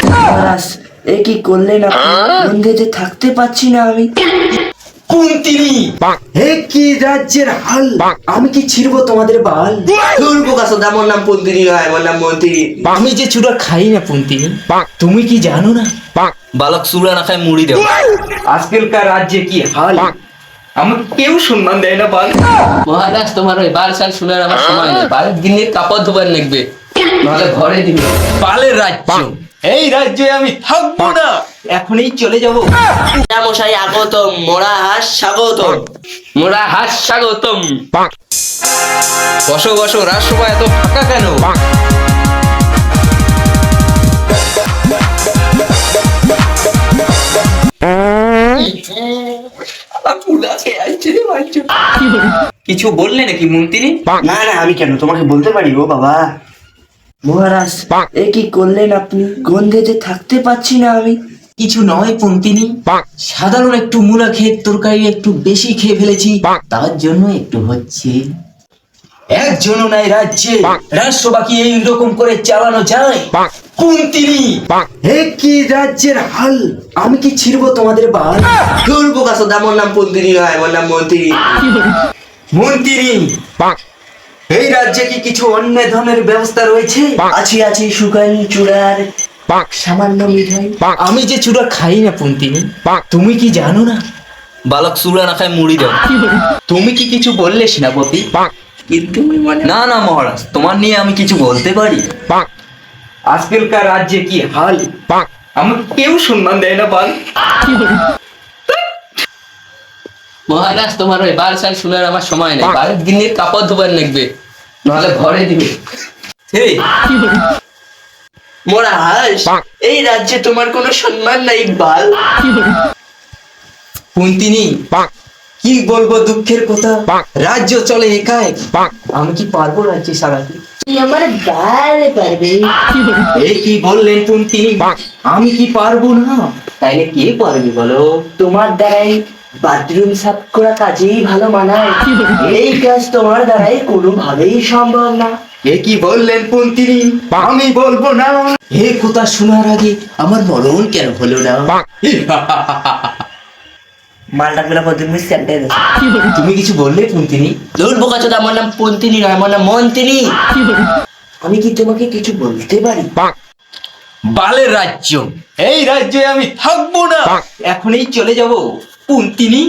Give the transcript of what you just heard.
মহারাজ, এ কি করলেন আপনি? বন্ধেতে থাকতে পারছি না আমি। কুন্তিনি, হে কি রাজ্যের হাল! আমি কি ছিড়ব তোমাদের বাল? আমার নাম পন্তিনী নয়, আমার নাম মন্ত্রী। আমি যে চূড়া খাই না পুন্তিনি, তুমি কি জানো না? বালক চূড়া না খায় মুড়ি দেও। আজকালকার রাজ্যে কি হাল! আমাকে কেউ সম্মান দেয় না বাল। মহারাজ, তোমার ওই বাল সাল শোনার আমার সময় নেই। বালের গিন্নির কাপড় ধোবার নেকবে, নাহলে ঘরে দিবে। বালের রাজ্য, এই রাজ্যে আমি থাকবো না, এখনই চলে যাব। মশাই আগতম, মোরা হাস স্বাগতম। মোরা হাস স্বাগতম। বসো বসো, রাজসভা এত ফাঁকা কেন? কিছু বললে নাকি মন্ত্রী? না না, আমি কেন তোমাকে বলতে পারি ও বাবা। মহারাজ, এ কি করলেন আপনি? গন্ধেতে থাকতে পারছি না আমি। কিছু নয় পুন্তিনি, সাধারণ একটু মূলা খেয়ে তরকারি একটু বেশি খেয়ে ফেলেছি, তার জন্য একটু হচ্ছে। একজনও নাই রাজ্যে, রাজসভা কি এইরকম করে চালানো যায়? কুন্তিনি, হে কি রাজ্যের হাল! আমি কি ছিড়ব তোমাদের বাল? আমার নাম পন্তিনী নয়, আমার নাম মন্ত্রী। মন্ত্রী, এই রাজ্যে কি কিছু অন্য ধরনের ব্যবস্থা রয়েছে? আছি আছি, সুগান চূড়ার সামান্য মিঠাই। আমি যে চূড়া খাই না পুন্তিনি, তুমি কি জানো না? বালক চূড়া না খায় মুড়ি দেও। তুমি কি কিছু বললে সেনাপতি? কিন্তু না না মহারাজ, তোমার নিয়ে আমি কিছু বলতে পারি? আজকালকার রাজ্যে কি হাল! আমাকে কেউ সম্মান দেয় না বাল। মহারাজ, তোমার ওই বাল সাল শোনার আমার সময় নেই। বালের গিন্নির কাপড় ধোবার নেকবে, নাহলে ঘরে দিবে। হেই, মোরা হাস, এই রাজ্যে তোমার কোনো সম্মান নাই বাল। কুন্তিনি, কি বলবো দুঃখের কথা, রাজ্য চলে একাই, আমি কি পারবো রাজ্যে সারাতে? আমার বাল পারবে। এই কি বললেন কুন্তিনি, আমি কি পারবো না? তাইলে কে পারবে বলো? তোমার দ্বারাই বাথরুম সাফ করা কাজেই ভালো মানায়। এই কাজ তোমার দ্বারাই কোনোভাবেই সম্ভব না। এ কি বললেন কুন্তিনি, আমি বলবো না। এ কথা শোনার আগে আমার মরণ কেন হলো না? মালটা গুলা প্রতিদিন সেন্টার। তুমি কিছু বললে কুন্তিনি? দূর বোকাচোদা, আমার নাম পন্তিনী নয়, আমার নাম মন্ত্রী। আমি কি তোমাকে কিছু বলতে পারি? বালের রাজ্য, এই রাজ্যে আমি থাকবো না, এখনই চলে যাব কুন্তিনি।